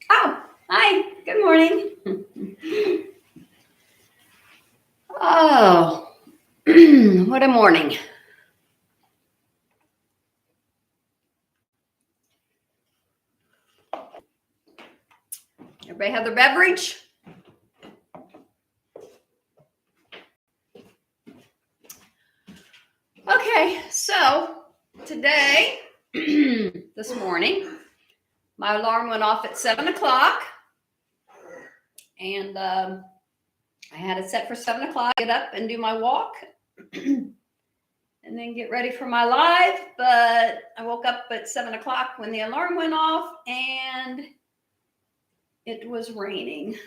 Oh, hi. Good morning. Oh, what a morning. Everybody have their beverage? Okay, so today, this morning, my alarm went off at 7 o'clock. And I had it set for 7 o'clock, get up and do my walk. And then get ready for my live. But I woke up at 7 o'clock when the alarm went off and it was raining.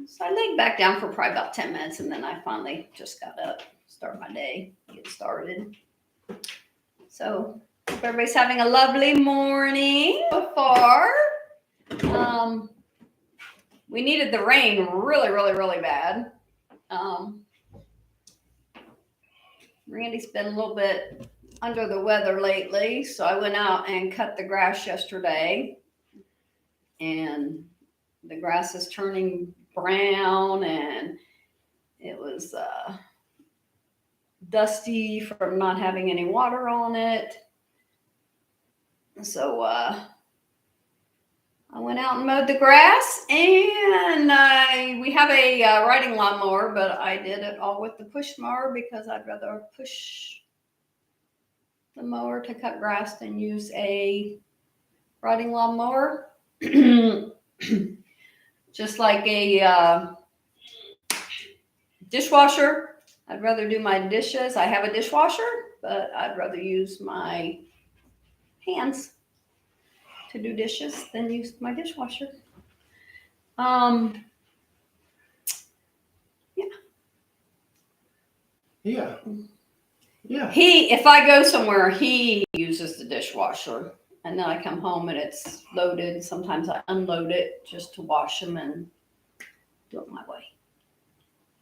So I laid back down for probably about 10 minutes and then I finally just got up, start my day, get started. So hope everybody's having a lovely morning so far. We needed the rain really bad. Randy's been a little bit under the weather lately, so I went out and cut the grass yesterday. And the grass is turning brown and it was dusty from not having any water on it. So I went out and mowed the grass, and we have a riding lawnmower, but I did it all with the push mower because I'd rather push the mower to cut grass than use a riding lawnmower. Just like a dishwasher, I'd rather do my dishes. I have a dishwasher, but I'd rather use my hands to do dishes than use my dishwasher. Yeah. If I go somewhere, he uses the dishwasher, and then I come home and it's loaded. Sometimes I unload it just to wash them and do it my way.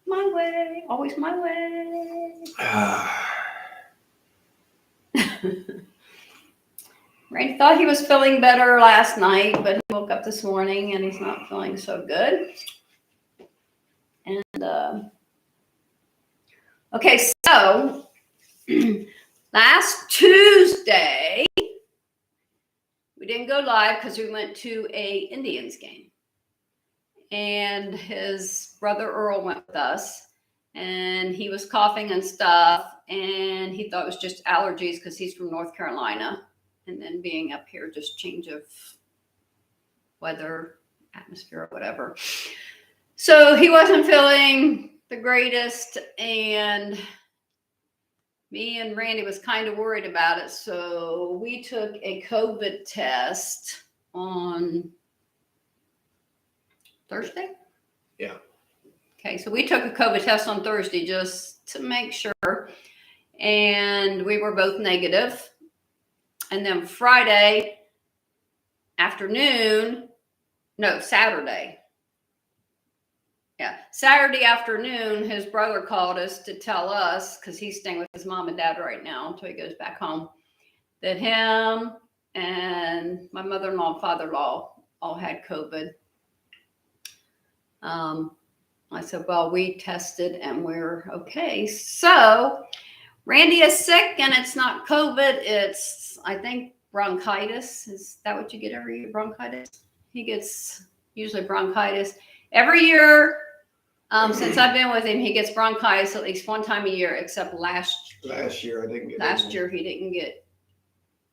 My way, always my way. Randy thought he was feeling better last night, but he woke up this morning and he's not feeling so good. And okay, so last Tuesday we didn't go live because we went to a Indians game. And his brother Earl went with us, and he was coughing and stuff, and he thought it was just allergies because he's from North Carolina, and then being up here, just change of weather, atmosphere, whatever. So he wasn't feeling the greatest, and me and Randy was kind of worried about it, so we took a COVID test on Thursday? Yeah. Okay, so we took a COVID test on Thursday just to make sure, and we were both negative. And then Saturday. Yeah, Saturday afternoon, his brother called us to tell us, because he's staying with his mom and dad right now until he goes back home, that him and my mother-in-law and father-in-law all had COVID. I said, well, we tested and we're okay. So Randy is sick, and it's not COVID. It's, I think, bronchitis. Is that what you get every year, bronchitis? He gets usually bronchitis. Every year since I've been with him, he gets bronchitis at least one time a year, except last year I didn't get Last year he didn't get,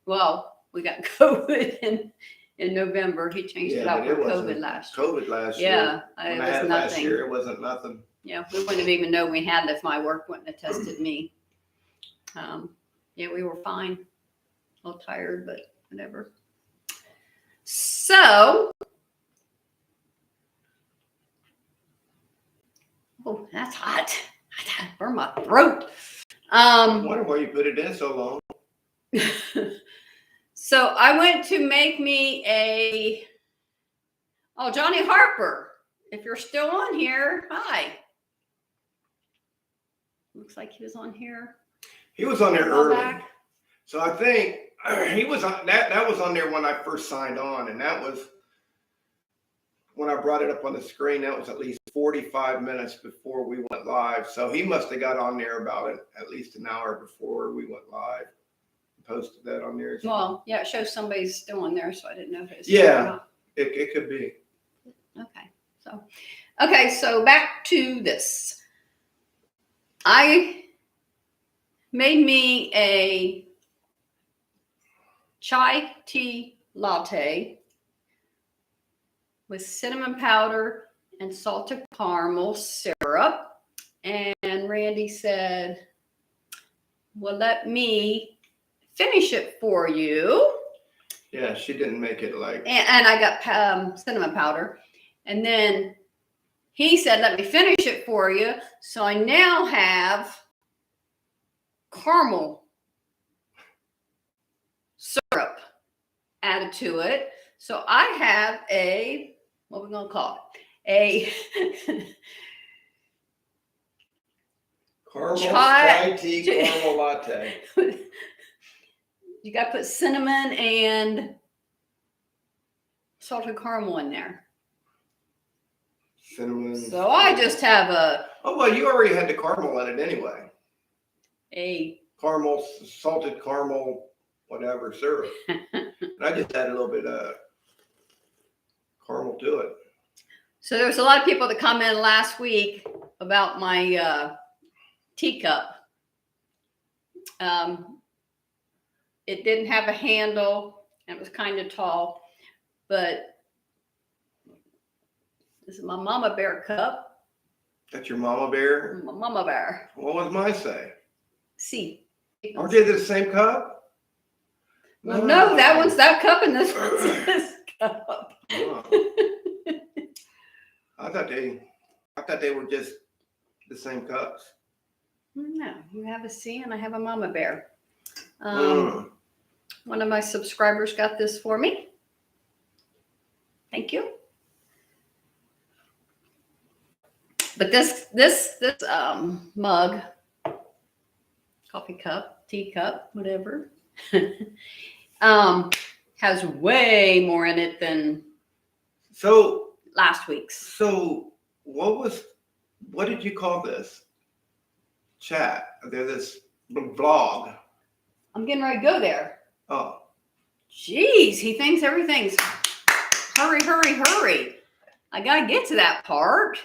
well, we got COVID in November. He changed it out for COVID last year. COVID last year. Yeah, When it I was had it nothing. last year, it wasn't nothing. Yeah, we wouldn't have even known we had it if my work wouldn't have tested me. Yeah, we were fine. A little tired, but whatever. So, oh, that's hot. I burned my throat. I wonder why you put it in so long. So I went to make me Johnny Harper, if you're still on here, hi. Looks like he was on here. He was on there early. So I think he was on that was on there when I first signed on, and that was when I brought it up on the screen. That was at least 45 minutes before we went live. So he must have got on there about it at least an hour before we went live. Posted that on there. Well, yeah, it shows somebody's still on there, so I didn't know if it was. Yeah, it could be. Okay, so back to this. I made me a chai tea latte with cinnamon powder and salted caramel syrup. And Randy said, well, let me finish it for you. Yeah, she didn't make it like. And I got cinnamon powder. And then he said, let me finish it for you. So I now have caramel syrup added to it. So I have what are we going to call it? Caramel chai tea caramel latte. You got to put cinnamon and salted caramel in there. Cinnamon. So I just have Oh, well, you already had the caramel in it anyway. a Caramel, salted caramel, whatever syrup. And I just added a little bit of caramel to it. So there was a lot of people that commented last week about my teacup. It didn't have a handle and it was kind of tall, but this is my mama bear cup. That's your mama bear? My mama bear. What was mine say? See. Aren't they the same cup? Well, no, that one's that cup and this one's this cup. Oh. I thought they were just the same cups. No, you have a C and I have a mama bear. One of my subscribers got this for me. Thank you. But this mug, coffee cup, tea cup, whatever, has way more in it than last week's. So what did you call this? Chat. There's this vlog. I'm getting ready to go there. Oh. Jeez, he thinks everything's hurry, hurry, hurry. I got to get to that part.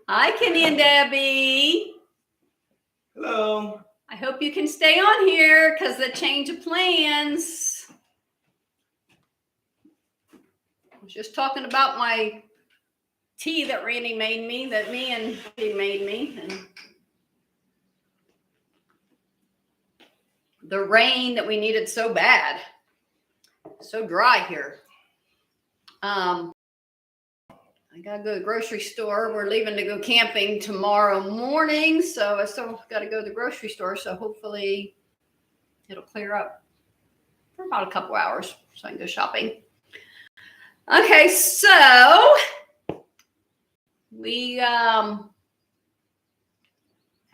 Hi, Kenny and Debbie. Hello. I hope you can stay on here because the change of plans. I was just talking about my tea that Randy made me, that me and he made me. And the rain that we needed so bad. So dry here. I gotta go to the grocery store. We're leaving to go camping tomorrow morning, so I still gotta go to the grocery store. So hopefully it'll clear up for about a couple hours so I can go shopping. Okay, so we have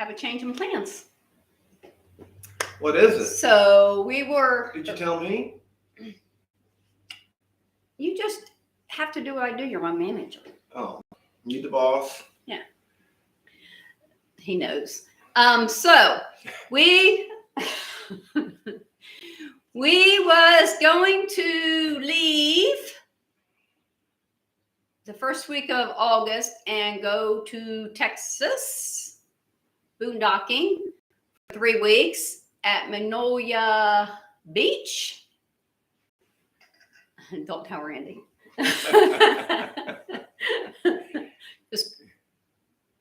a change in plans. What is it? So we were. Did you tell me? You just have to do what I do. You're my manager. Oh, you the boss? Yeah. He knows. So we was going to leave the first week of August and go to Texas, boondocking for 3 weeks at Magnolia Beach. Don't tell Randy. Just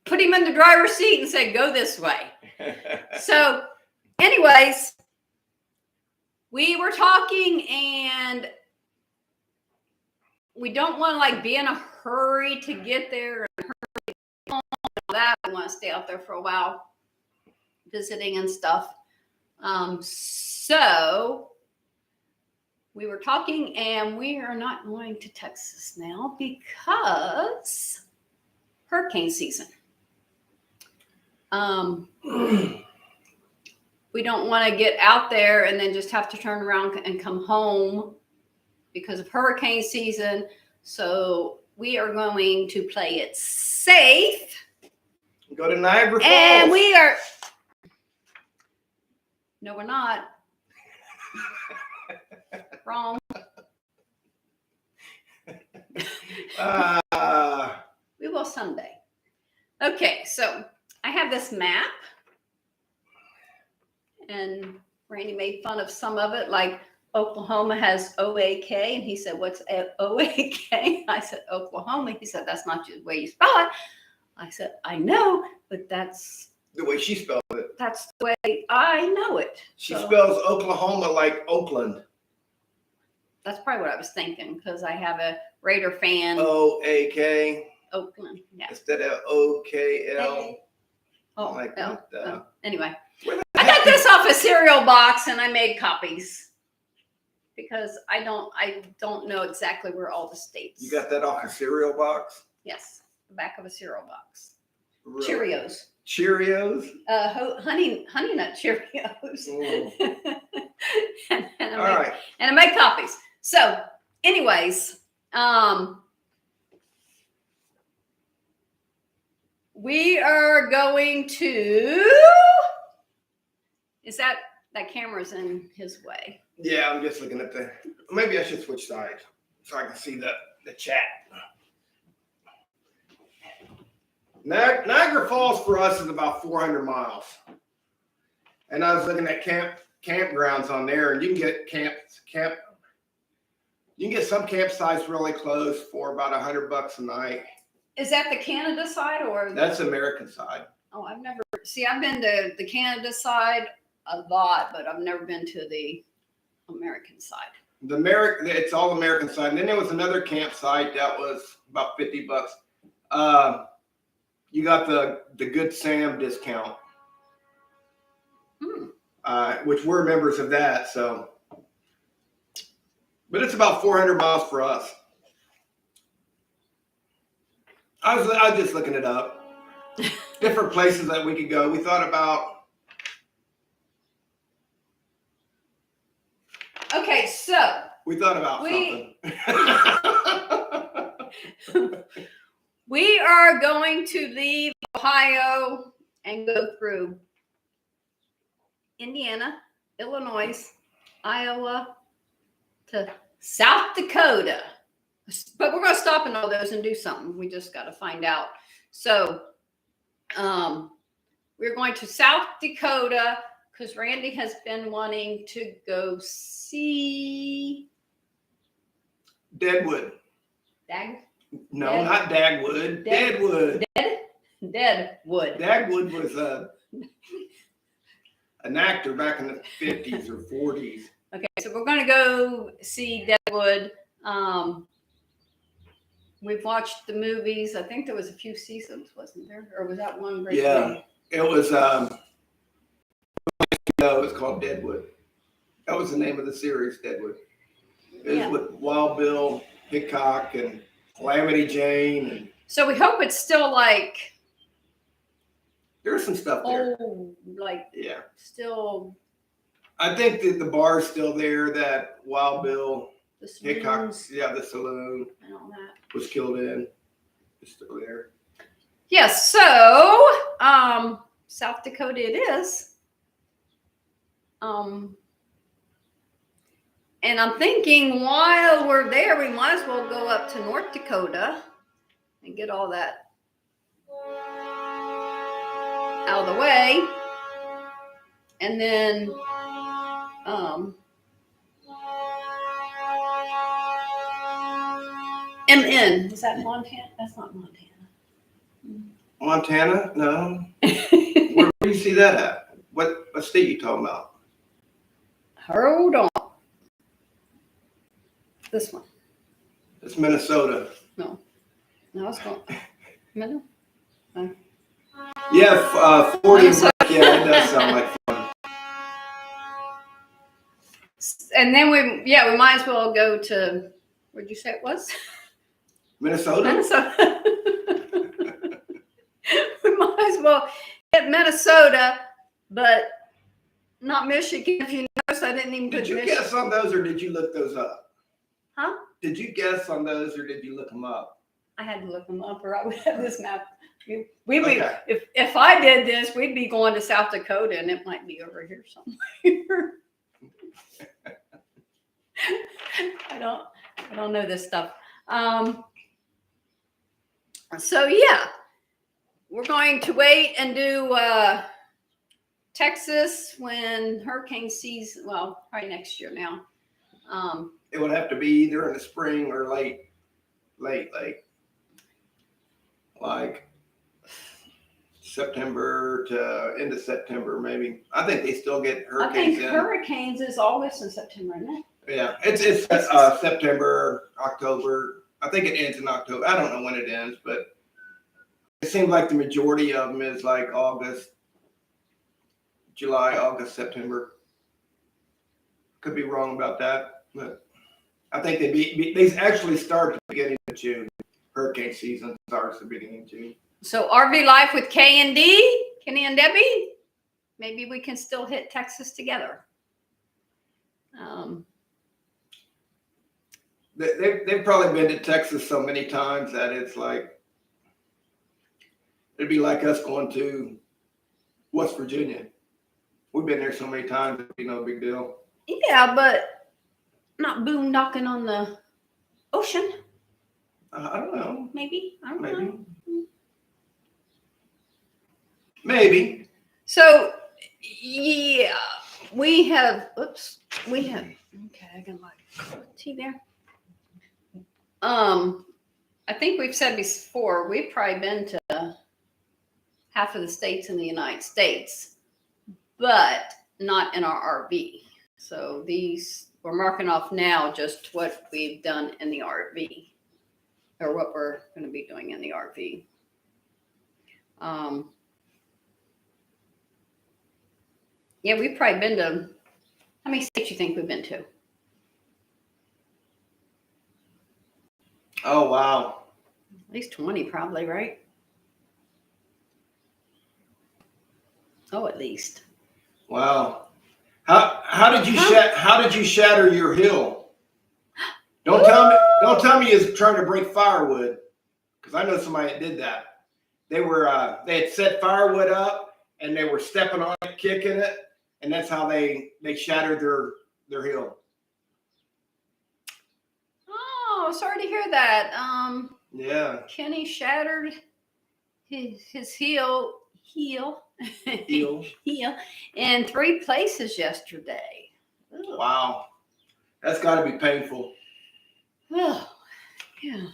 put him in the driver's seat and say, go this way. So anyways, we were talking and we don't want to like be in a hurry to get there and hurry home and all that. We want to stay out there for a while visiting and stuff. So we were talking and we are not going to Texas now because hurricane season. we don't want to get out there and then just have to turn around and come home because of hurricane season. So we are going to play it safe. Go to Niagara Falls. And we are. No, we're not. Wrong. We will someday. Okay, so I have this map. And Randy made fun of some of it, like Oklahoma has OAK. And he said, what's OAK? I said, Oklahoma. He said, that's not the way you spell it. I said, I know, but that's the way she spelled it. That's the way I know it. She spells Oklahoma like Oakland. That's probably what I was thinking because I have a Raider fan. OAK. Oakland, yeah. Instead of OKL. Oh, like no. that. Anyway, I got this off a cereal box and I made copies because I don't know exactly where all the states. You got that off a cereal box? Yes, the back of a cereal box. Really? Cheerios. Cheerios? Honey Nut Cheerios. and All right. And I made copies. So, anyways, we are going to. Is that camera's in his way? Yeah, I'm just looking at maybe I should switch sides so I can see the chat. Niagara Falls for us is about 400 miles. And I was looking at campgrounds on there, and you can get you can get some campsites really close for about $100 a night. Is that the Canada side or? That's the American side. Oh, I've been to the Canada side a lot, but I've never been to the American side. It's all American side. And then there was another campsite that was about $50. You got the Good Sam discount, which we're members of that. So, but it's about 400 miles for us. I was just looking it up. Different places that we could go. We thought about. Okay, so We thought about something. We are going to leave Ohio and go through Indiana, Illinois, Iowa, to South Dakota. But we're going to stop in all those and do something. We just got to find out. So we're going to South Dakota because Randy has been wanting to go see Deadwood. No, Dead? not Dagwood. Deadwood. Deadwood. Dagwood was an actor back in the 50s or 40s. Okay, so we're going to go see Deadwood. We've watched the movies. I think there was a few seasons, wasn't there? Or was that one? Yeah, it was. No, it was called Deadwood. That was the name of the series, Deadwood. It was with Wild Bill Hickok and Calamity Jane. And so we hope it's still like. There's some stuff there. Oh, like yeah. Still. I think that the bar's still there that Wild Bill Hickok, the saloon and all that was killed in. It's still there. Yes, so South Dakota it is. And I'm thinking while we're there, we might as well go up to North Dakota and get all that out of the way. And then MN. Is that Montana? That's not Montana. Montana? No. Where do you see that at? What state you talking about? Hold on. This one. It's Minnesota. No, it's not. Minnesota. Yeah, 40. Yeah, it does sound like fun. And then we might as well go to, where'd you say it was? Minnesota? We might as well hit Minnesota, but not Michigan. If you notice, I didn't even Did put you Michigan. guess on those or did you look those up? Huh? Did you guess on those or did you look them up? I had to look them up, or I would have this map. We Okay. if I did this, we'd be going to South Dakota, and it might be over here somewhere. I don't know this stuff. So yeah, we're going to wait and do Texas when hurricane season. Well, probably next year now. It would have to be either in the spring or late. Like September to end of September, maybe. I think they still get I hurricanes think in. hurricanes is August and September, isn't it? Yeah, it's September, October. I think it ends in October. I don't know when it ends, but it seems like the majority of them is like August, July, August, September. Could be wrong about that, but I think they actually start at the beginning of June. Hurricane season starts at the beginning of June. So RV Life with K and D, Kenny and Debbie. Maybe we can still hit Texas together. They've probably been to Texas so many times that it's like it'd be like us going to West Virginia. We've been there so many times, it'd be no big deal. Yeah, but not boondocking on the ocean. I don't know. Maybe. I don't Maybe. know. Maybe. So yeah, we have. Okay, I got my tea there. I think we've said before, we've probably been to half of the states in the United States, but not in our RV. So these, we're marking off now just what we've done in the RV, or what we're going to be doing in the RV. Yeah, we've probably been to, how many states you think we've been to? Oh wow. At least 20 probably, right? Oh, at least. Wow. How did you shatter your hill? Don't tell me you're trying to break firewood, because I know somebody that did that. They had set firewood up and they were stepping on it, kicking it, and that's how they shattered their hill. Oh, sorry to hear that. Yeah. Kenny shattered his heel in 3 places yesterday. Ugh. Wow. That's got to be painful. Oh, yeah.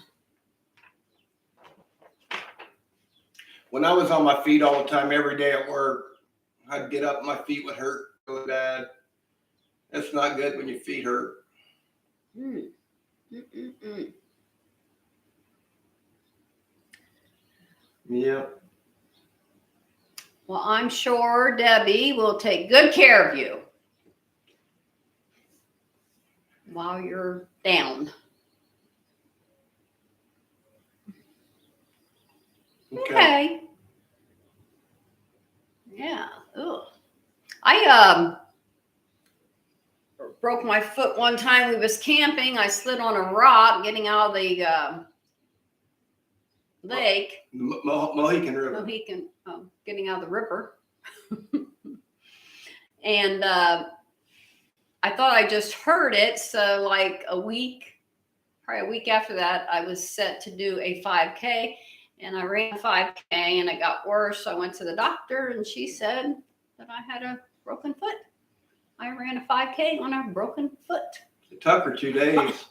When I was on my feet all the time, every day at work, I'd get up, my feet would hurt really bad. That's not good when your feet hurt. Yeah. Well, I'm sure Debbie will take good care of you while you're down. Okay. Yeah. Ugh. I broke my foot one time. We was camping. I slid on a rock getting out of the lake. Mohican River. Getting out of the river. And I thought I just heard it. So like probably a week after that, I was set to do a 5K. And I ran a 5K and it got worse. So I went to the doctor and she said that I had a broken foot. I ran a 5K on a broken foot. It took her 2 days.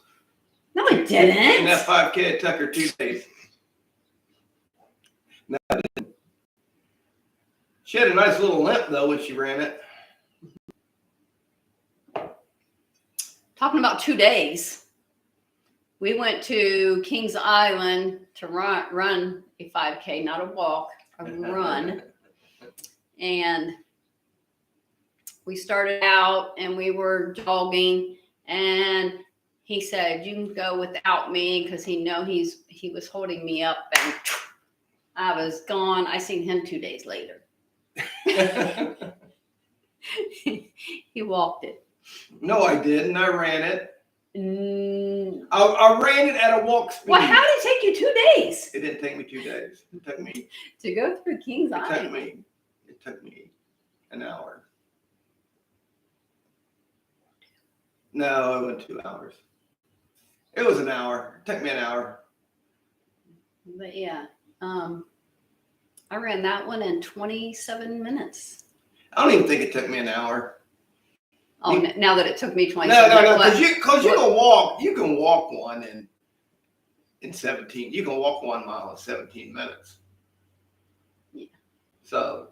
No, it didn't. And that 5K, it took her 2 days. No, it didn't. She had a nice little limp though when she ran it. Talking about 2 days. We went to Kings Island to run a 5K, not a walk, a run. And we started out and we were jogging, and he said, "You can go without me," because he was holding me up, and I was gone. I seen him 2 days later. He walked it. No, I didn't. I ran it. Mm, I ran it at a walk speed. well, how did it take you 2 days It didn't take me 2 days. It took me. to go through Kings It Island? took me an hour. No, it went 2 hours. It was an hour. It took me an hour. But yeah, I ran that one in 27 minutes. I don't even think it took me an hour. Oh, now that it took me 27 No, minutes. because you can walk. You can walk one in 17. You can walk 1 mile in 17 minutes. Yeah. So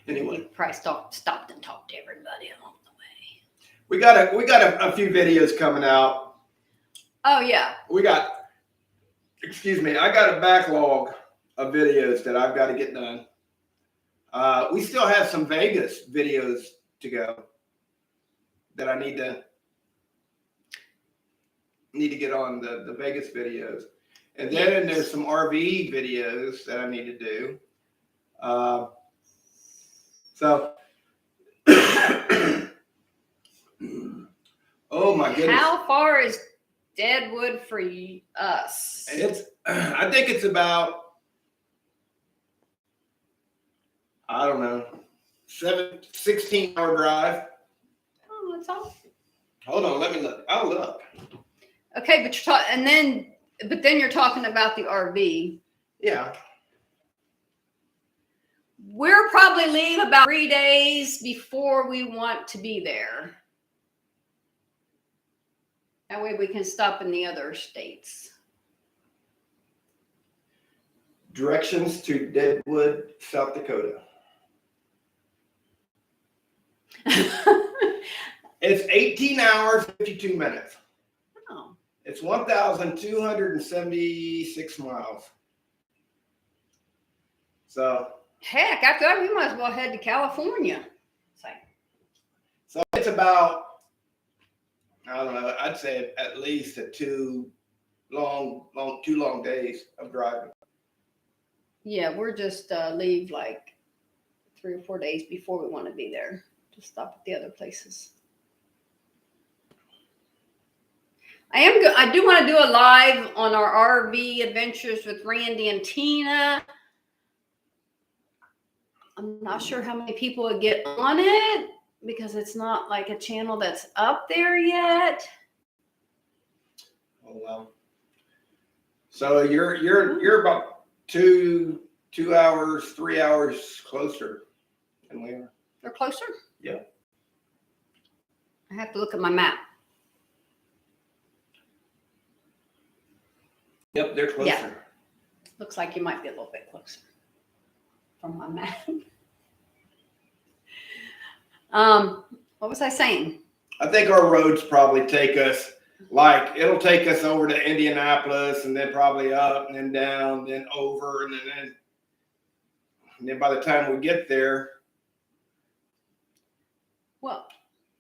anyway, You probably stopped and talked to everybody along the way. we got a few videos coming out. Oh yeah. I got a backlog of videos that I've got to get done. We still have some Vegas videos to go that I need to get on the Vegas videos. And then there's some RV videos that I need to do. Oh my goodness. How far is Deadwood for us? I think it's about, I don't know, 16-hour drive. Oh, that's all. Hold on, let me look. I'll look. Okay, but then you're talking about the RV. Yeah. We'll probably leave about 3 days before we want to be there. That way we can stop in the other states. Directions to Deadwood, South Dakota. It's 18 hours, 52 minutes. Oh. It's 1,276 miles. So. Heck, after that, we might as well head to California. So it's about, I don't know, I'd say at least 2 long days of driving. Yeah, we're just leave like 3 or 4 days before we want to be there. Just stop at the other places. I do want to do a live on our RV adventures with Randy and Tina. I'm not sure how many people would get on it because it's not like a channel that's up there yet. Oh well. So you're about 2 hours, 3 hours closer than we are. They're closer? Yeah. I have to look at my map. Yep, they're closer. Yeah. Looks like you might be a little bit closer from my map. What was I saying? I think our roads probably take us, it'll take us over to Indianapolis and then probably up and then down, then over, and then by the time we get there, Well,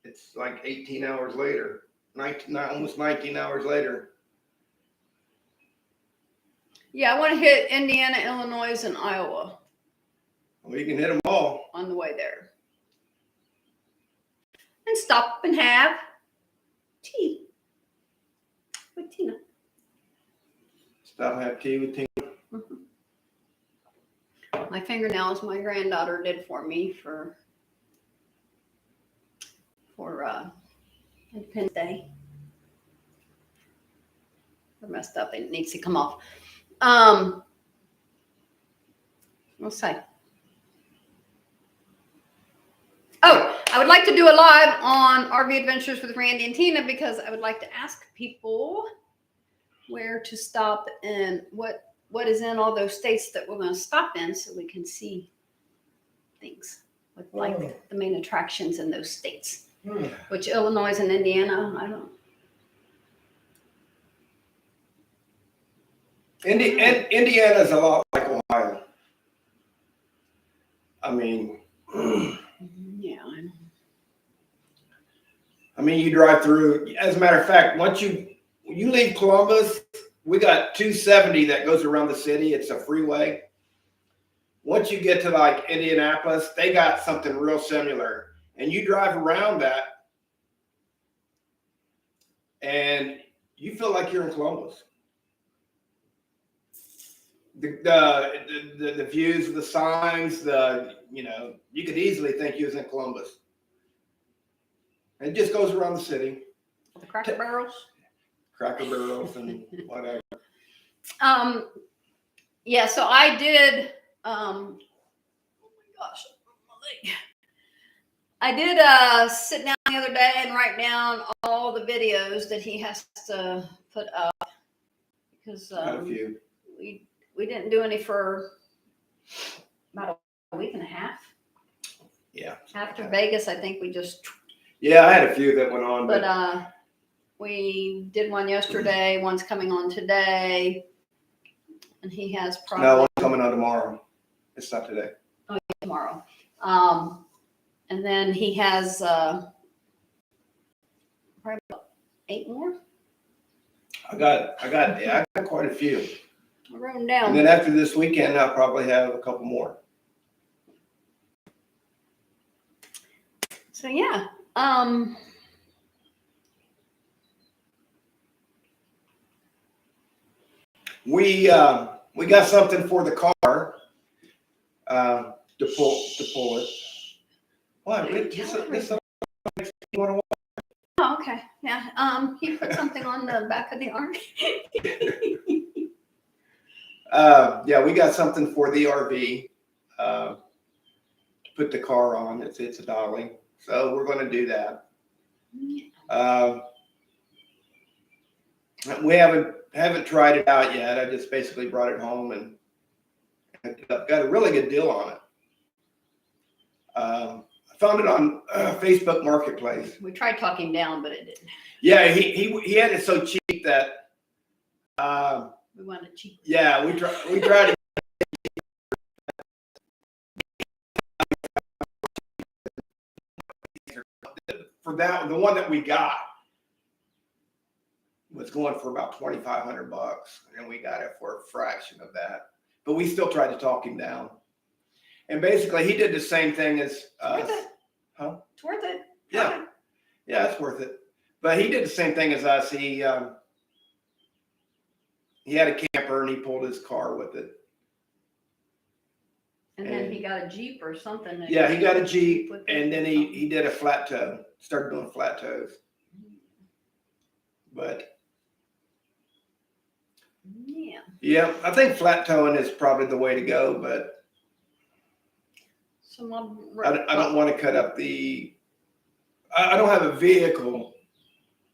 it's like 18 hours later, almost 19 hours later. yeah, I want to hit Indiana, Illinois, and Iowa Well, you can hit them all. on the way there. And stop and have tea with Tina. Stop and have tea with Tina. Mm-hmm. My fingernails my granddaughter did for me for Independence Day. They're messed up. It needs to come off. We'll say. Oh, I would like to do a live on RV Adventures with Randy and Tina because I would like to ask people where to stop and what is in all those states that we're going to stop in so we can see things with like the main attractions in those states. Which Illinois and Indiana, I don't. Indiana's a lot like Ohio. I mean, Yeah, I know. I mean, you drive through. As a matter of fact, once you leave Columbus, we got 270 that goes around the city. It's a freeway. once you get to like Indianapolis, they got something real similar. And you drive around that and you feel like you're in Columbus. The views, the signs, you could easily think you was in Columbus. And it just goes around the city. The Cracker Barrels. Cracker Barrels and whatever. Yeah, so I did, oh my gosh, my leg. I did sit down the other day and write down all the videos that he has to put up because Got a few. we didn't do any for about a week and a half. Yeah. After Vegas, I think we just. Yeah, I had a few that went on, but we did one yesterday. One's coming on today, and he has probably no, one's coming on tomorrow. It's not today. tomorrow. And then he has probably about 8 more. I got quite a few. I wrote them down. And then after this weekend, I'll probably have a couple more. So yeah. We got something for the car to pull it. What? Oh, okay. Yeah. He put something on the back of the arm. Yeah, we got something for the RV. Put the car on. It's a dolly. So we're going to do that. We haven't tried it out yet. I just basically brought it home and got a really good deal on it. I found it on Facebook Marketplace. We tried talking down, but it didn't. Yeah, he had it so cheap that We wanted it cheap. yeah, we tried it. For that, the one that we got was going for about $2,500, and we got it for a fraction of that. But we still tried to talk him down. And basically, he did the same thing as us. It's worth it. Huh? It's worth it. Yeah, yeah, it's worth it. But he did the same thing as us. He had a camper and he pulled his car with it. And then he got a Jeep or something. Yeah, he got a Jeep, and then he did a flat toe. Started doing flat toes. But yeah, I think flat toeing is probably the way to go. But so I don't want to cut up the. I don't have a vehicle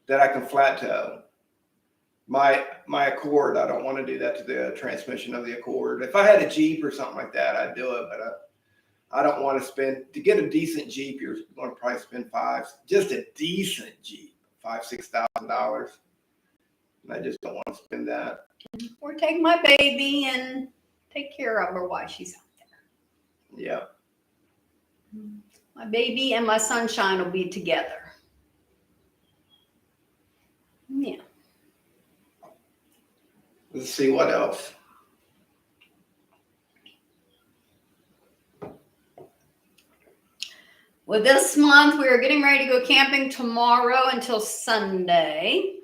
that I can flat toe. My Accord, I don't want to do that to the transmission of the Accord. If I had a Jeep or something like that, I'd do it. But I don't want to spend, to get a decent Jeep, you're going to probably spend just a decent Jeep, $5,000-$6,000. And I just don't want to spend that. Or take my baby and take care of her while she's out there. Yeah. My baby and my sunshine will be together. Yeah. Let's see what else. Well, this month we are getting ready to go camping tomorrow until Sunday.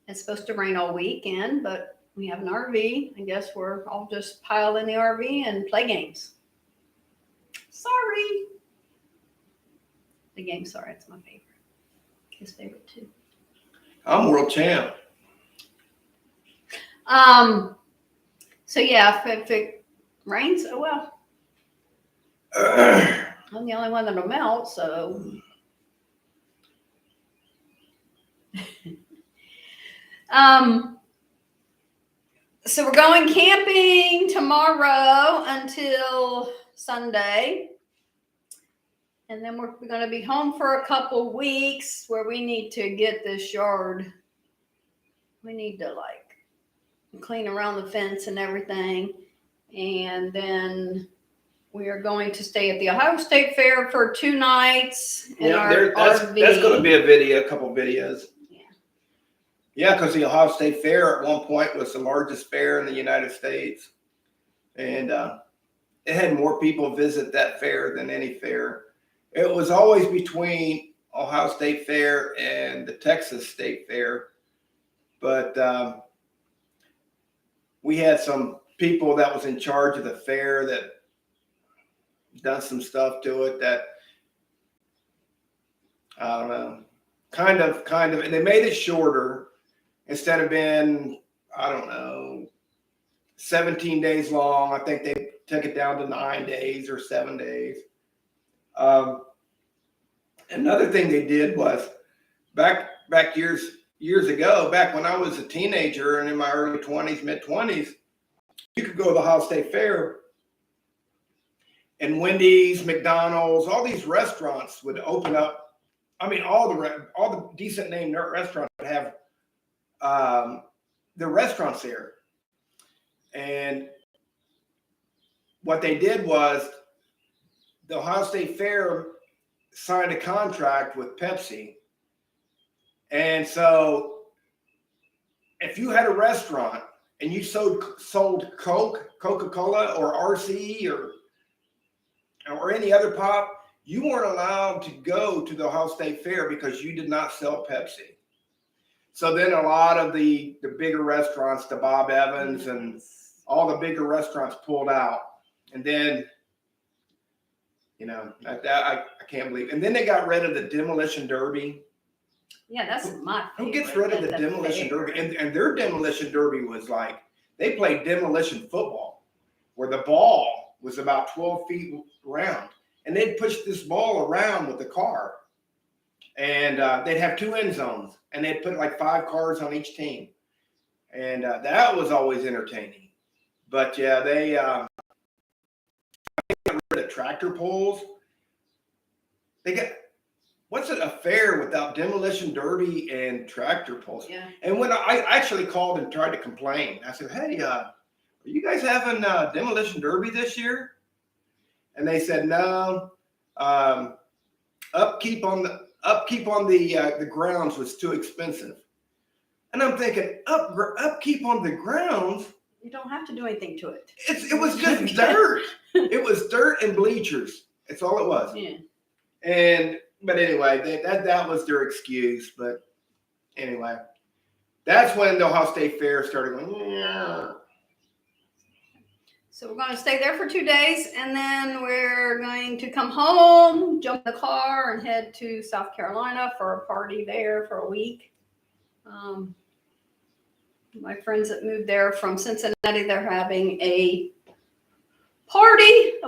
It's supposed to rain all weekend, but we have an RV. I guess we're all just pile in the RV and play games. Sorry. The game, sorry, it's my favorite. His favorite too. I'm world champ. So yeah, if it rains, oh well. I'm the only one that'll melt, so. So we're going camping tomorrow until Sunday. And then we're going to be home for a couple weeks where we need to get this yard. We need to clean around the fence and everything. And then we are going to stay at the Ohio State Fair for 2 nights in our RV. That's going to be a couple videos. Yeah, because the Ohio State Fair at one point was the largest fair in the United States. And it had more people visit that fair than any fair. It was always between Ohio State Fair and the Texas State Fair. But we had some people that was in charge of the fair that done some stuff to it that, I don't know, kind of, and they made it shorter instead of being, I don't know, 17 days long. I think they took it down to 9 days or 7 days. Another thing they did was back years ago, back when I was a teenager and in my early 20s, mid 20s, you could go to the Ohio State Fair and Wendy's, McDonald's, all these restaurants would open up. I mean, all the decent name restaurants would have the restaurants there. And what they did was the Ohio State Fair signed a contract with Pepsi. And so if you had a restaurant and you sold Coca-Cola or RC or any other pop, you weren't allowed to go to the Ohio State Fair because you did not sell Pepsi. So then a lot of the bigger restaurants, the Bob Evans and all the bigger restaurants pulled out. And then, I can't believe. And then they got rid of the Demolition Derby. Yeah, that's my favorite. Who gets rid of the Demolition Derby? And their Demolition Derby was like, they played demolition football, where the ball was about 12 feet round. And they'd push this ball around with the car. And they'd have 2 end zones. And they'd put like 5 cars on each team. And that was always entertaining. But yeah, they got rid of tractor pulls. They got, what's it, a fair without Demolition Derby and tractor pulls? Yeah. And when I actually called and tried to complain, I said, hey, are you guys having Demolition Derby this year? And they said, no, upkeep on the grounds was too expensive. And I'm thinking, upkeep on the grounds? You don't have to do anything to it. It was just dirt. It was dirt and bleachers. That's all it was. Yeah. But anyway, that was their excuse. But anyway, that's when the Ohio State Fair started going, yeah. So we're going to stay there for 2 days, and then we're going to come home, jump in the car, and head to South Carolina for a party there for a week. My friends that moved there from Cincinnati, they're having a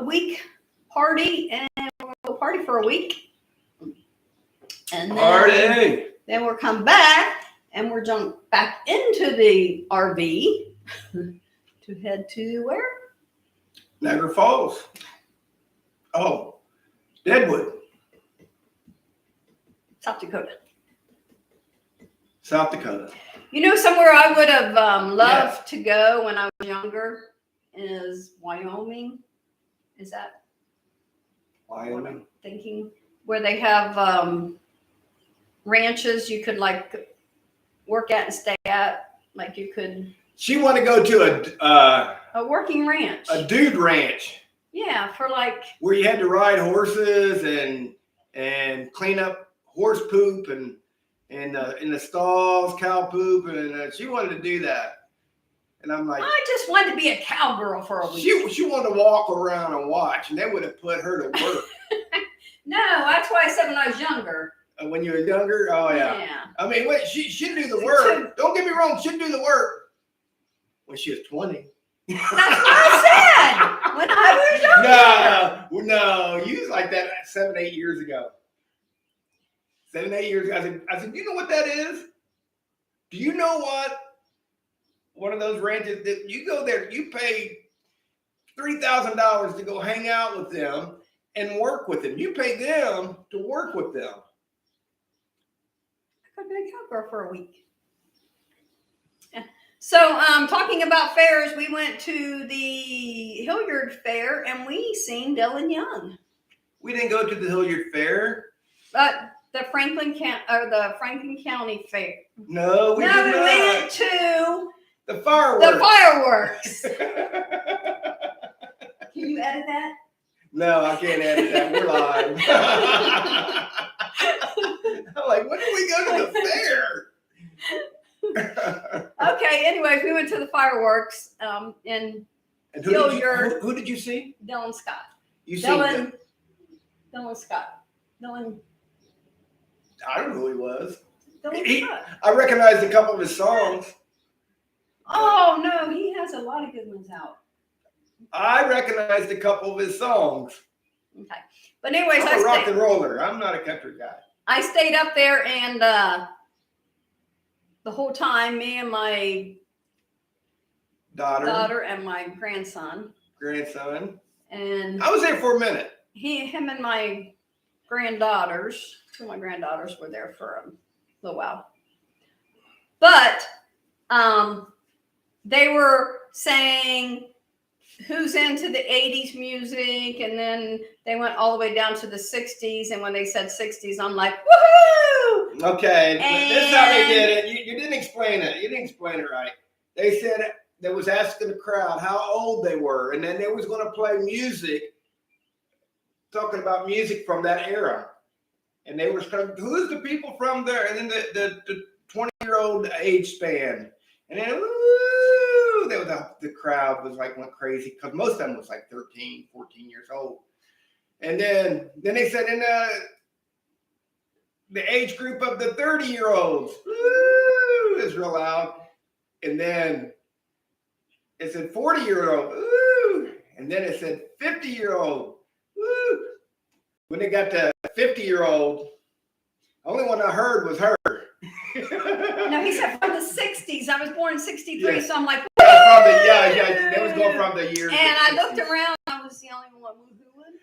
week party, and we'll go party for a week. And then we'll come back, and we'll jump back into the RV to head to where? Niagara Falls. Oh, Deadwood. South Dakota. South Dakota. Somewhere I would have loved to go when I was younger is Wyoming. Is that Wyoming? what I'm thinking? Where they have ranches you could like work at and stay at. Like you could. She wanted to go to a working ranch. A dude ranch. Yeah, for like. Where you had to ride horses and clean up horse poop and in the stalls, cow poop, and she wanted to do that. And I'm like, I just wanted to be a cowgirl for a week. She wanted to walk around and watch, and they would have put her to work. No, that's why I said when I was younger. When you were younger? Oh, yeah. Yeah. I mean, she'd do the work. Don't get me wrong, she'd do the work when she was 20. That's what I said when I was younger. No, you was like that 7, 8 years ago. 7, 8 years ago. I said, you know what that is? Do you know what? One of those ranches that you go there, you pay $3,000 to go hang out with them and work with them. You pay them to work with them. I could be a cowgirl for a week. Yeah. So, talking about fairs, we went to the Hilliard Fair and we seen Dylan Young. We didn't go to the Hilliard Fair. But the Franklin County Fair. No, we did not. We went to the fireworks. The fireworks. Can you edit that? No, I can't edit that. We're live. I'm like, when did we go to the fair? Okay, anyways, we went to the fireworks in And Hilliard. who did you see? Dylan Scott. You Dylan Scott. Dylan I don't know who he was. Scott. I recognized a couple of his songs. Oh no, he has a lot of good ones out. I recognized a couple of his songs. Okay, but anyways, I'm a rock and roller. I'm not a country guy. I stayed up there, and the whole time, me and my daughter and my grandson, and I was there for a minute. him and my granddaughters, two of my granddaughters were there for a little while. But they were saying who's into the 80s music, and then they went all the way down to the 60s. And when they said 60s, I'm like, woohoo! Okay, this is how they did it. You didn't explain it. You didn't explain it right. They said they was asking the crowd how old they were, and then they was going to play music, talking about music from that era. And they were saying, who's the people from there? And then the 20-year-old age span. And then, woo, the crowd was like went crazy because most of them was like 13, 14 years old. And then they said in the age group of the 30-year-olds, woo, is real loud. And then it said 40-year-old, woo. And then it said 50-year-old, woo. When they got to 50-year-old, the only one I heard was her. No, he said from the 60s. I was born in 63, Yeah. so I'm like, yeah, they was going from the years. and I looked around, I was the only one who would.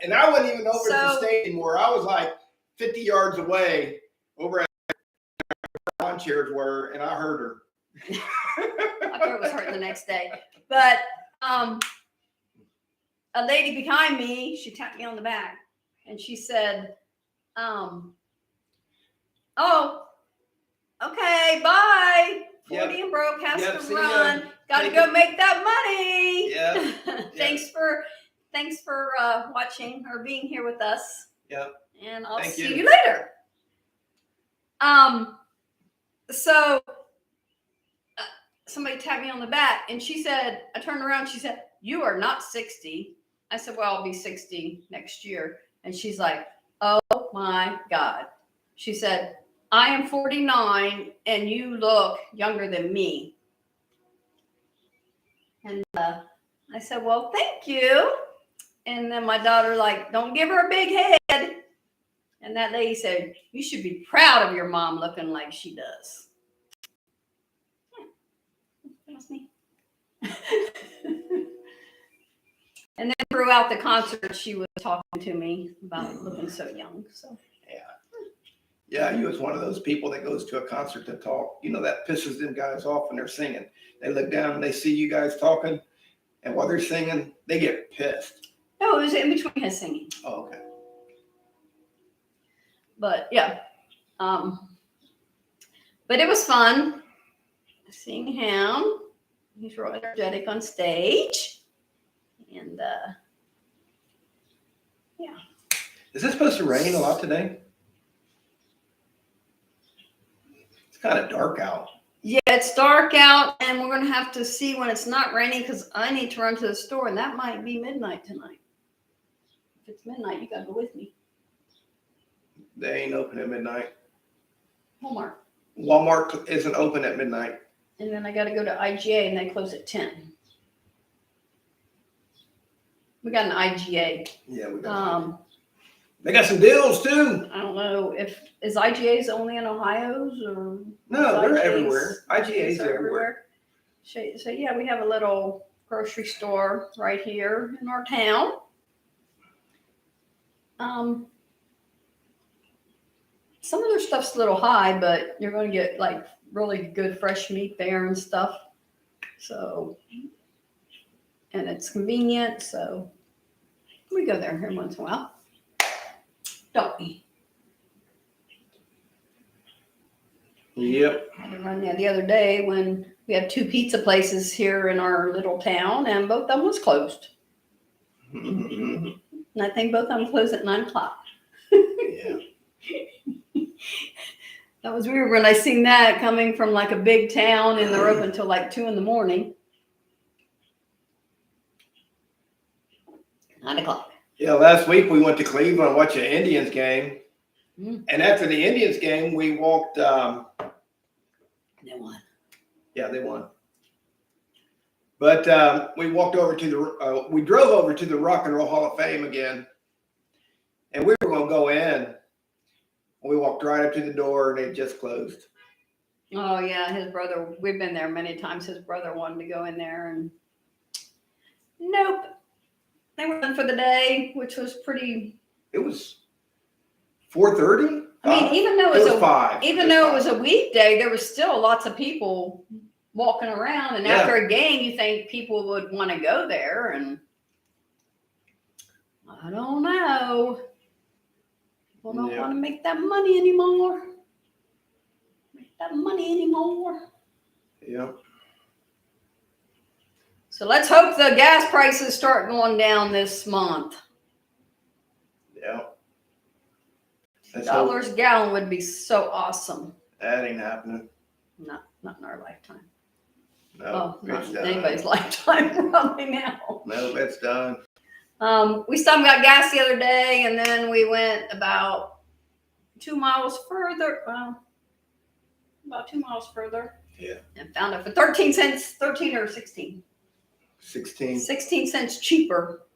And I wasn't even over at the So- stage anymore. I was like 50 yards away over at where lawn chairs were, and I heard her. My throat was hurting the next day. But a lady behind me, she tapped me on the back, and she said, oh, okay, bye. 40 Yep. and broke, has Yep, to see ya. run. Got to Take go it. make that money. Yeah. Thanks for watching or being here with us. Yep. And I'll Thank see you. you later. So somebody tapped me on the back, and she said, I turned around, she said, you are not 60. I said, well, I'll be 60 next year. And she's like, oh my God. She said, I am 49 and you look younger than me. And I said, well, thank you. And then my daughter, like, don't give her a big head. And that lady said, you should be proud of your mom looking like she does. Yeah, that's me. And then throughout the concert, she was talking to me about looking so young. So Yeah, you was one of those people that goes to a concert to talk. You know, that pisses them guys off when they're singing. They look down and they see you guys talking, and while they're singing, they get pissed. no, it was in between his singing. Oh, okay. But yeah, but it was fun seeing him. He's real energetic on stage, and yeah. Is it supposed to rain a lot today? It's kind of dark out. Yeah, it's dark out, and we're gonna have to see when it's not raining because I need to run to the store, and that might be midnight tonight. If it's midnight, you gotta go with me. They ain't open at midnight. Walmart. Walmart isn't open at midnight. And then I got to go to IGA, and they close at 10. We got an IGA. Yeah, we got. Um, They got some deals too. I don't know is IGA's only in Ohio's or No, they're IGA's everywhere. IGA's are everywhere. So yeah, we have a little grocery store right here in our town. Some of their stuff's a little high, but you're going to get like really good fresh meat there and stuff. So, and it's convenient. So we go there every once in a while. Don't we? Yep. I had to run there the other day when we have two pizza places here in our little town, and both of them was closed. And I think both of them close at 9 o'clock. Yeah. That was weird when I seen that coming from like a big town and they're open till like 2 a.m. 9 o'clock. Yeah, last week we went to Cleveland and watched an Indians game. Mm. And after the Indians game, we walked. They won. Yeah, they won. But we walked over to we drove over to the Rock and Roll Hall of Fame again. And we were going to go in. We walked right up to the door and it just closed. Oh yeah, his brother. We've been there many times. His brother wanted to go in there, and nope. They were done for the day, which was pretty. It was 4:30. I mean, even though it was 5. even though it was a weekday, there was still lots of people walking around. And after a game, you think people would want to go there, and I don't know. People don't want to make that money anymore. Yeah. So let's hope the gas prices start going down this month. Yeah. $2 a gallon would be so awesome. That ain't happening. Not in our lifetime. No, not it's in done. anybody's lifetime probably now. No, it's done. We stopped and got gas the other day, and then we went about 2 miles further. Well, about 2 miles further. Yeah. And found it for 13 cents, 13 or 16. 16. 16 cents cheaper.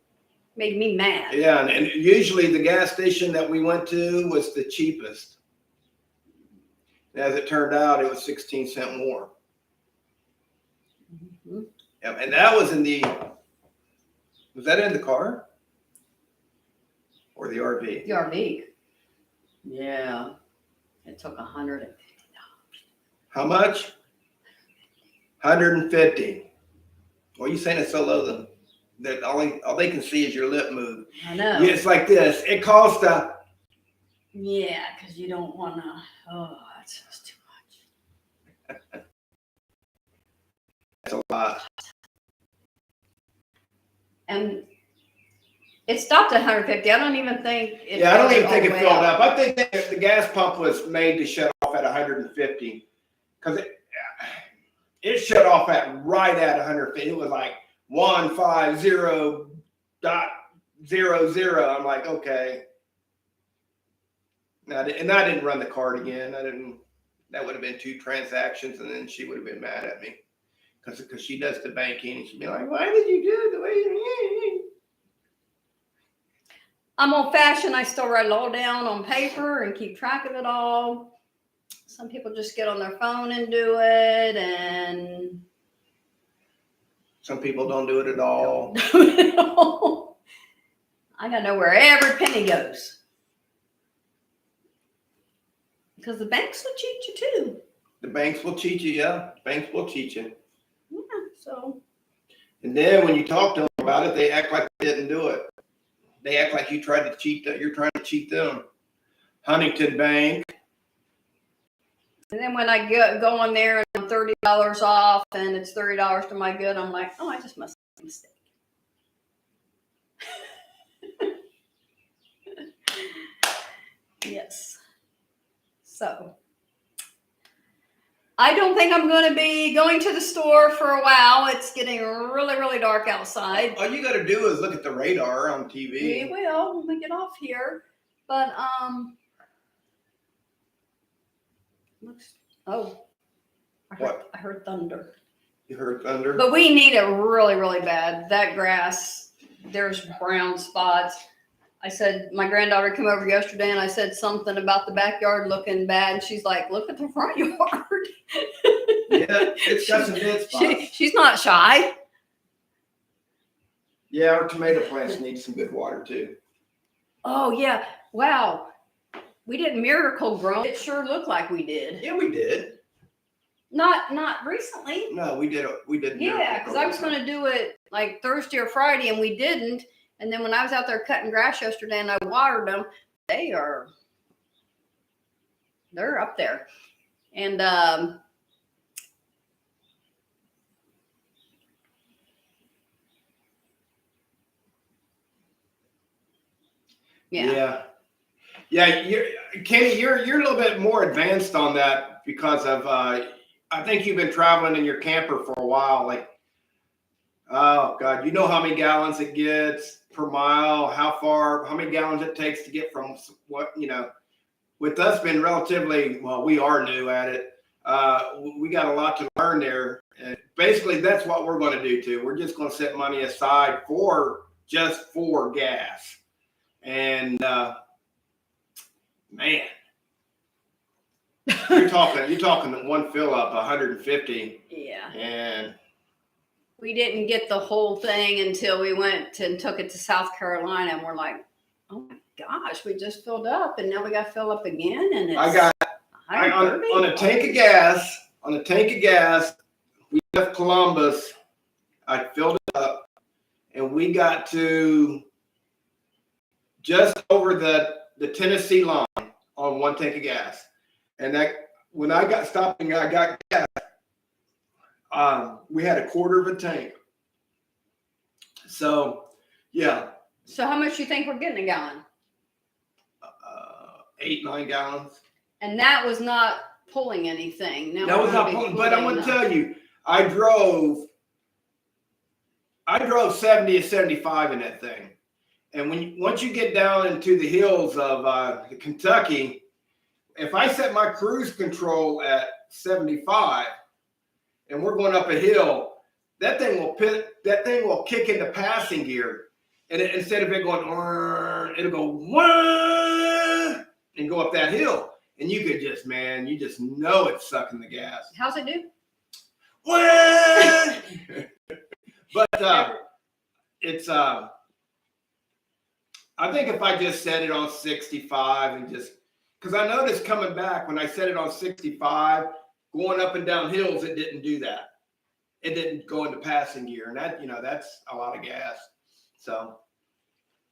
Made me mad. Yeah, and usually the gas station that we went to was the cheapest. And as it turned out, it was 16 cents more. Mm-hmm. Yeah, and that was was that in the car? Or the RV? The RV. Yeah. It took $150. How much? 150. Well, you saying it's so low that all they can see is your lip move. I know. Yeah, it's like this. It costs Yeah, because you don't want to. Oh, that's just too much. That's a lot. And it stopped at 150. I don't even think it. Yeah, I don't even all think the it way filled up. I think that the gas pump was made to shut off at 150 because it shut off right at 150. It was like 150.00. I'm like, okay. And I didn't run the card again. That would have been 2 transactions, and then she would have been mad at me because she does the banking, and she'd be like, "Why did you do it the way you?" I'm old-fashioned. I still write it all down on paper and keep track of it all. Some people just get on their phone and do it, and Some people don't do it at all. I gotta know where every penny goes. Because the banks will cheat you too. The banks will cheat you, yeah. Banks will cheat you. Yeah, so. And then when you talk to them about it, they act like they didn't do it. They act like you tried to cheat them. You're trying to cheat them. Huntington Bank. And then when I go on there and I'm $30 off and it's $30 to my good, I'm like, oh, I just must have made a mistake. Yes. So I don't think I'm going to be going to the store for a while. It's getting really, really dark outside. All you got to do is look at the radar on TV. We will when we get off here. But looks. Oh, I heard thunder. You heard thunder? But we need it really, really bad. That grass, there's brown spots. I said, my granddaughter came over yesterday and I said something about the backyard looking bad. And she's like, look at the front yard. Yeah, it's got some dead spots. She's not shy. Yeah, our tomato plants need some good water too. Oh, yeah. Wow. We didn't miracle grow. It sure looked like we did. Yeah, we did. Not recently. No, we did. Yeah, because I was going to do it like Thursday or Friday and we didn't. And then when I was out there cutting grass yesterday and I watered them, they're up there. And Yeah. Kenny, you're a little bit more advanced on that because of I think you've been traveling in your camper for a while. Like, oh God, you know how many gallons it gets per mile, how many gallons it takes to get from what, with us being relatively, well, we are new at it. We got a lot to learn there. And basically that's what we're going to do too. We're just going to set money aside just for gas. And man, you're talking one fill up 150. Yeah. And we didn't get the whole thing until we went and took it to South Carolina, and we're like, oh my gosh, we just filled up, and now we got to fill up again. And it's on a tank of gas. We left Columbus. I filled it up, and we got to just over the Tennessee line on one tank of gas. And that when I got stopped and I got gas, we had a quarter of a tank. So, yeah. So how much do you think we're getting a gallon? 8-9 gallons. And that was not pulling anything. That was not pulling, but I'm going to tell you, I drove 70 to 75 in that thing. And once you get down into the hills of Kentucky, if I set my cruise control at 75 and we're going up a hill, that thing will kick into passing gear. And instead of it going, it'll go and go up that hill. And you could just know it's sucking the gas. How's it do? But it's I think if I just set it on 65 and because I noticed coming back when I set it on 65, going up and down hills, it didn't do that. It didn't go into passing gear, and that's a lot of gas. So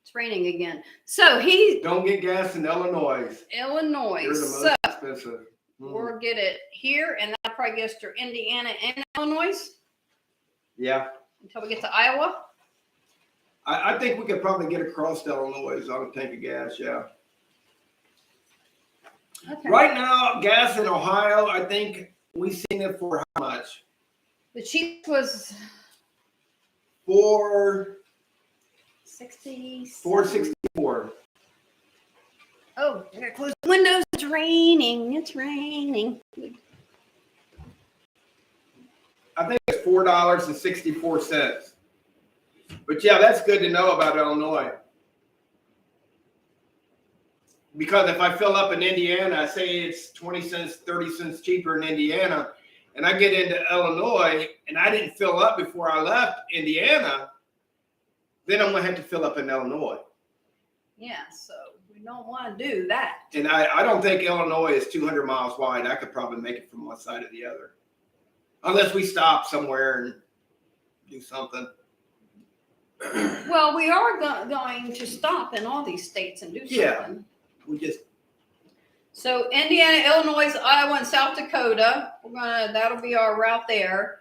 it's raining again. So don't get gas in Illinois. You're the most expensive. We'll get it here, and that probably gets to Indiana and Illinois. Yeah. Until we get to Iowa. I think we could probably get across to Illinois on a tank of gas. Yeah. Okay. Right now, gas in Ohio, I think we seen it for how much? The cheapest was $4.64. Oh, I gotta close the windows. It's raining. I think it's $4.64. But yeah, that's good to know about Illinois. Because if I fill up in Indiana, say it's 20 cents, 30 cents cheaper in Indiana, and I get into Illinois and I didn't fill up before I left Indiana, then I'm going to have to fill up in Illinois. Yeah, so we don't want to do that. And I don't think Illinois is 200 miles wide. I could probably make it from one side to the other. Unless we stop somewhere and do something. Well, we are going to stop in all these states and do something. Yeah. So Indiana, Illinois, Iowa, and South Dakota. That'll be our route there.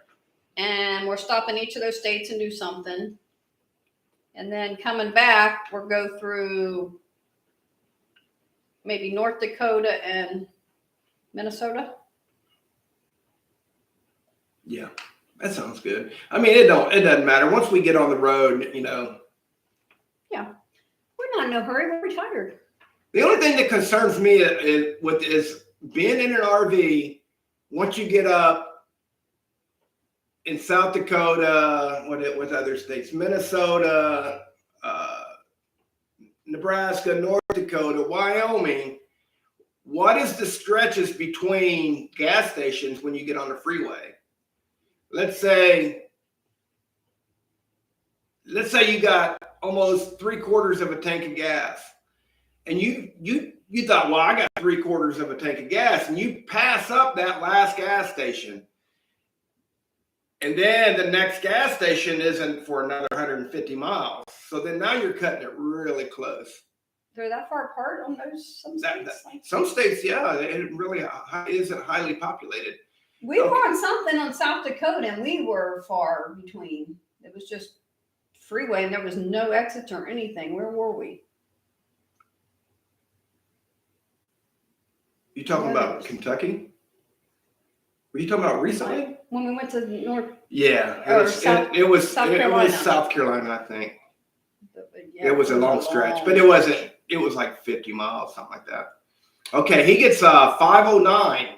And we're stopping each of those states and do something. And then coming back, we'll go through maybe North Dakota and Minnesota. Yeah, that sounds good. I mean, it doesn't matter. Once we get on the road, Yeah. We're not in no hurry. We're retired. The only thing that concerns me is being in an RV. Once you get up in South Dakota, with other states, Minnesota, Nebraska, North Dakota, Wyoming, what is the stretches between gas stations when you get on the freeway? Let's say you got almost 3/4 of a tank of gas. And you thought, well, I got 3/4 of a tank of gas, and you pass up that last gas station. And then the next gas station isn't for another 150 miles. So then now you're cutting it really close. They're that far apart on those some states? Some states, yeah, it really isn't highly populated. We were on something on South Dakota, and we were far between. It was just freeway, and there was no exits or anything. Where were we? You talking about Kentucky? Were you talking about recently? When we went to North. Yeah, Or it was South Carolina. South Carolina, I think. Yeah, It was a long stretch, but it wasn't. It was like 50 miles, something like that. Okay, he gets 509.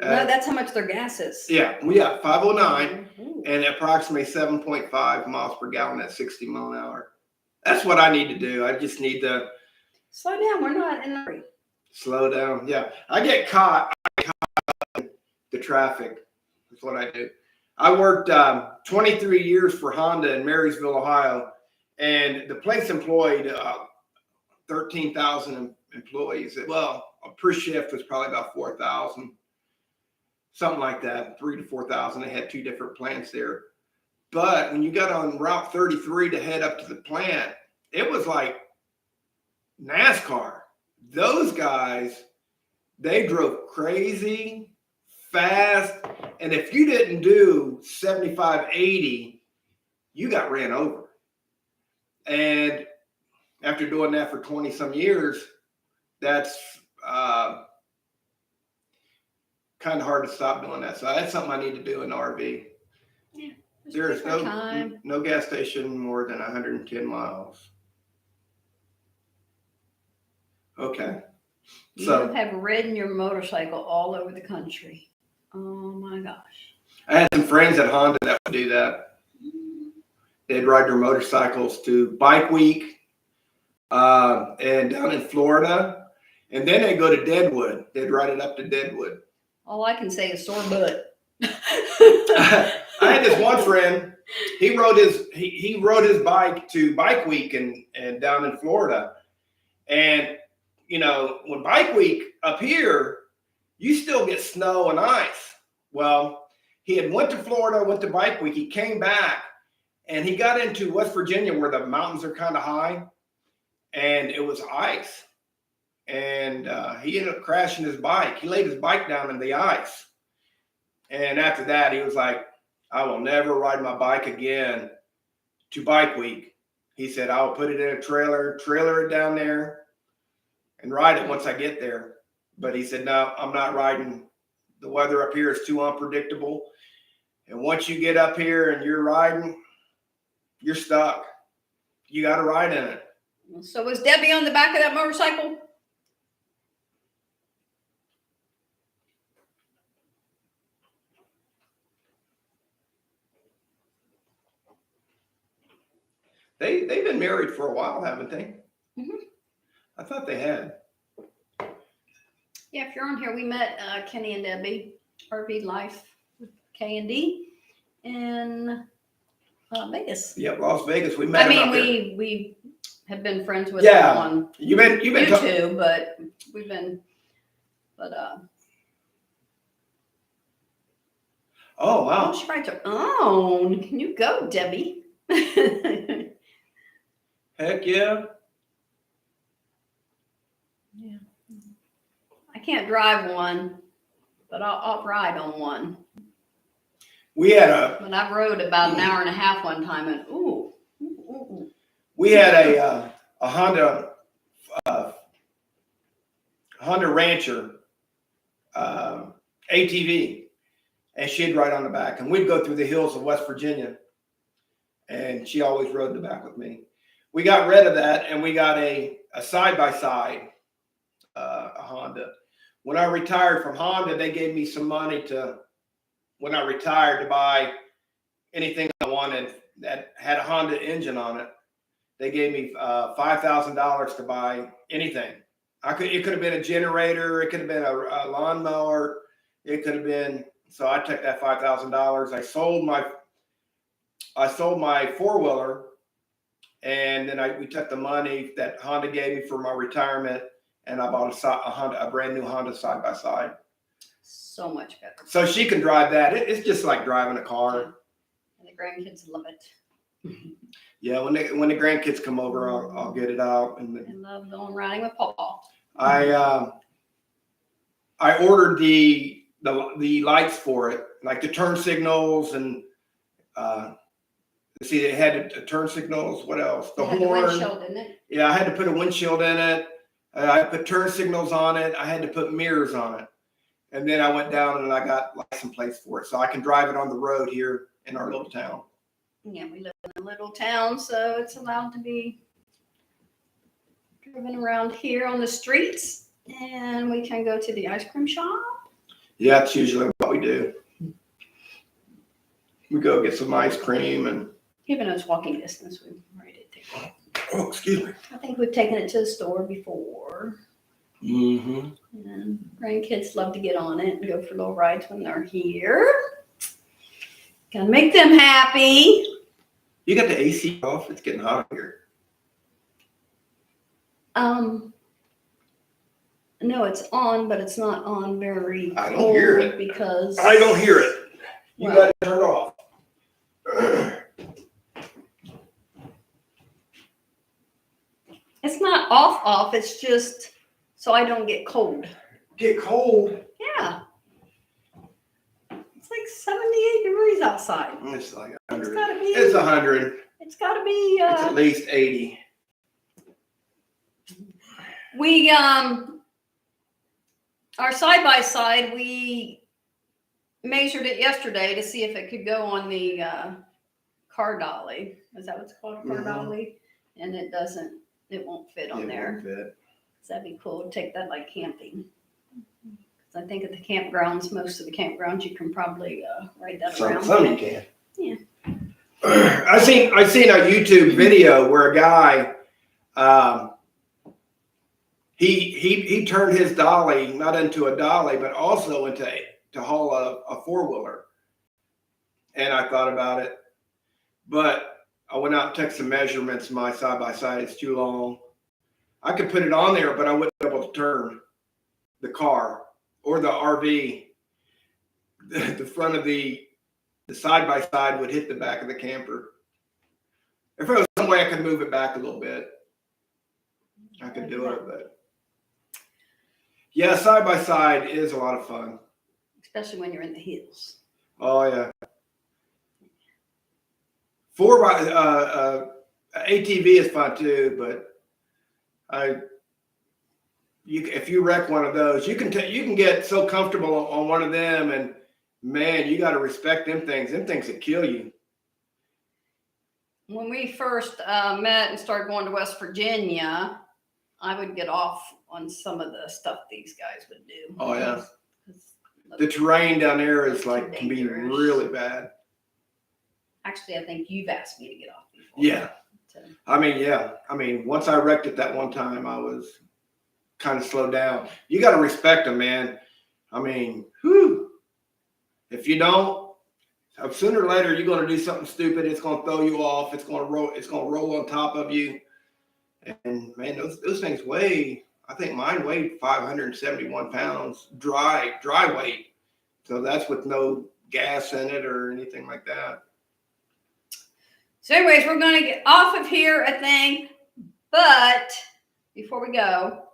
No, that's how much their gas is. Yeah, 509 and approximately 7.5 miles per gallon at 60 mile an hour. That's what I need to do. I just need to Slow down. We're not in a hurry. slow down. Yeah, I get caught in the traffic. That's what I do. I worked 23 years for Honda in Marysville, Ohio, and the place employed 13,000 employees. Well, per shift was probably about 4,000, something like that, 3,000 to 4,000. They had two different plants there. But when you got on Route 33 to head up to the plant, it was like NASCAR. Those guys, they drove crazy fast. And if you didn't do 75, 80, you got ran over. And after doing that for 20 some years, that's kind of hard to stop doing that. So that's something I need to do in the RV. Yeah, There is no gas station more than 110 miles. Okay. You So have ridden your motorcycle all over the country. Oh my gosh. I had some friends at Honda that would do that. They'd ride their motorcycles to Bike Week and down in Florida. And then they'd go to Deadwood. They'd ride it up to Deadwood. All I can say is sore butt. I had this one friend. He rode his bike to Bike Week and down in Florida. And you know, when Bike Week up here, you still get snow and ice. Well, he had went to Florida, went to Bike Week. He came back and he got into West Virginia where the mountains are kind of high, and it was ice. And he ended up crashing his bike. He laid his bike down in the ice. And after that, he was like, I will never ride my bike again to Bike Week. He said, I'll put it in a trailer it down there and ride it once I get there. But he said, no, I'm not riding. The weather up here is too unpredictable. And once you get up here and you're riding, you're stuck. You got to ride in it. So was Debbie on the back of that motorcycle? They've been married for a while, haven't they? Mm-hmm. I thought they had. Yeah, if you're on here, we met Kenny and Debbie, RV Life with K&D in Vegas. Yep, Las Vegas. We met. I mean, we have been friends with them on you've been YouTube, but we've been, oh wow. she writes her own. Can you go, Debbie? Heck yeah. Yeah. I can't drive one, but I'll ride on one. We had But I rode about an hour and a half one time, and we had a Honda Honda Rancher ATV, and she'd ride on the back, and we'd go through the hills of West Virginia, and she always rode the back with me. We got rid of that, and we got a side-by-side, a Honda. When I retired from Honda, they gave me some money when I retired, to buy anything I wanted that had a Honda engine on it. They gave me $5,000 to buy anything. It could have been a generator. It could have been a lawnmower. It could have been. So I took that $5,000. I sold my four-wheeler, and then we took the money that Honda gave me for my retirement, and I bought a brand new Honda side-by-side. so much better. So she can drive that. It's just like driving a car. And the grandkids love it. Yeah, when the grandkids come over, I'll get it out. And I love going riding with Paul. I ordered the lights for it, like the turn signals, and see, it had turn signals. What else? The It had horn. the windshield, didn't it? Yeah, I had to put a windshield in it. I put turn signals on it. I had to put mirrors on it. And then I went down and I got license plates for it. So I can drive it on the road here in our little town. Yeah, we live in a little town, so it's allowed to be driven around here on the streets. And we can go to the ice cream shop. Yeah, that's usually what we do. We go get some ice cream and. Even though it's walking distance, we've already taken it. Oh, excuse me. I think we've taken it to the store before. Mm-hmm. And grandkids love to get on it and go for little rides when they're here. Gotta make them happy. You got the AC off? It's getting hot here. No, it's on, but it's not on very I don't hear cold it. because I don't hear it. You Well- got to turn it off. it's not off. It's just so I don't get cold. Get cold. Yeah. It's like 78 degrees outside. It's like It's 100. gotta be. It's 100. It's gotta be. It's at least 80. We our side by side. We measured it yesterday to see if it could go on the car dolly. Is that what's called, car Mhm. dolly? And it doesn't. It won't fit on It there. won't fit. So that'd be cool to take that like camping. 'Cause I think at the campgrounds, most of the campgrounds, you can probably ride that around. Some you can. Yeah. I seen a YouTube video where a guy, he turned his dolly not into a dolly, but also to haul a 4-wheeler. And I thought about it, but I went out and took some measurements. My side by side is too long. I could put it on there, but I wouldn't be able to turn the car or the RV. The front of the side by side would hit the back of the camper. If there was some way I could move it back a little bit, I could do it. But yeah, side by side is a lot of fun. Especially when you're in the hills. Oh yeah. ATV is fun too, but if you wreck one of those, you can get so comfortable on one of them, and man, you got to respect them things. Them things that kill you. When we first met and started going to West Virginia, I would get off on some of the stuff these guys would do. Oh yeah. 'Cause The terrain down there is Too can be dangerous. really bad. Actually, I think you've asked me to get off before. Yeah. So, I mean, once I wrecked it that one time, I was kind of slowed down. You got to respect them, man. I mean, whew. If you don't, sooner or later, you're going to do something stupid. It's going to throw you off. It's going to roll. It's going to roll on top of you. And man, those things weigh. I think mine weighed 571 pounds, dry weight. So that's with no gas in it or anything like that. So anyways, we're going to get off of here, I think. But before we go,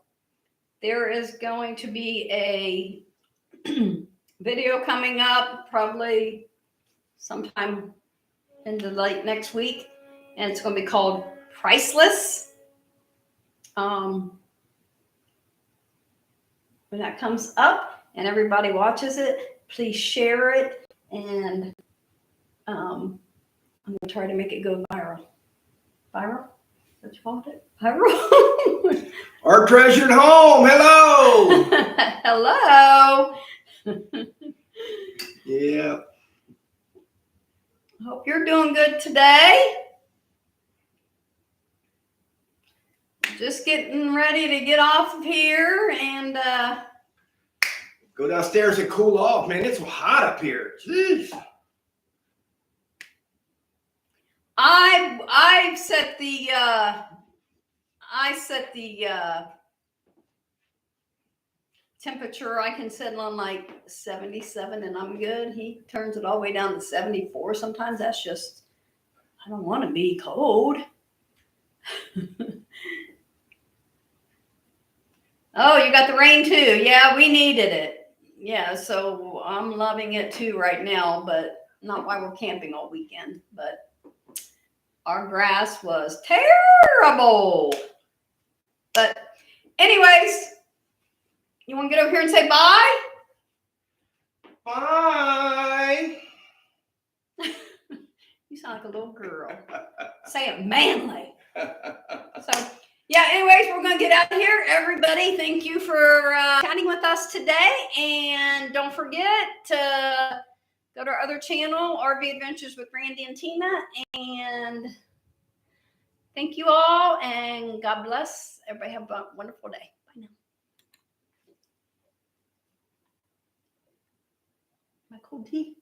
there is going to be a video coming up probably sometime in the late next week. And it's going to be called Priceless. When that comes up and everybody watches it, please share it. And I'm going to try to make it go viral. Viral? What you called it? Viral? Our treasured home. Hello. Hello. Yeah. Hope you're doing good today. Just getting ready to get off of here and Go downstairs and cool off, man. It's hot up here. Jeez. I've set the temperature. I can set it on like 77 and I'm good. He turns it all the way down to 74. Sometimes that's just, I don't want to be cold. Oh, you got the rain too. Yeah, we needed it. Yeah, so I'm loving it too right now, but not while we're camping all weekend. But our grass was terrible. But Anyways, you want to get over here and say bye? Bye. You sound like a little girl. Say it manly. So, yeah, anyways, we're going to get out of here. Everybody, thank you for chatting with us today. And don't forget to go to our other channel, RV Adventures with Randy and Tina. And thank you all. And God bless. Everybody have a wonderful day. Bye now. My cold tea.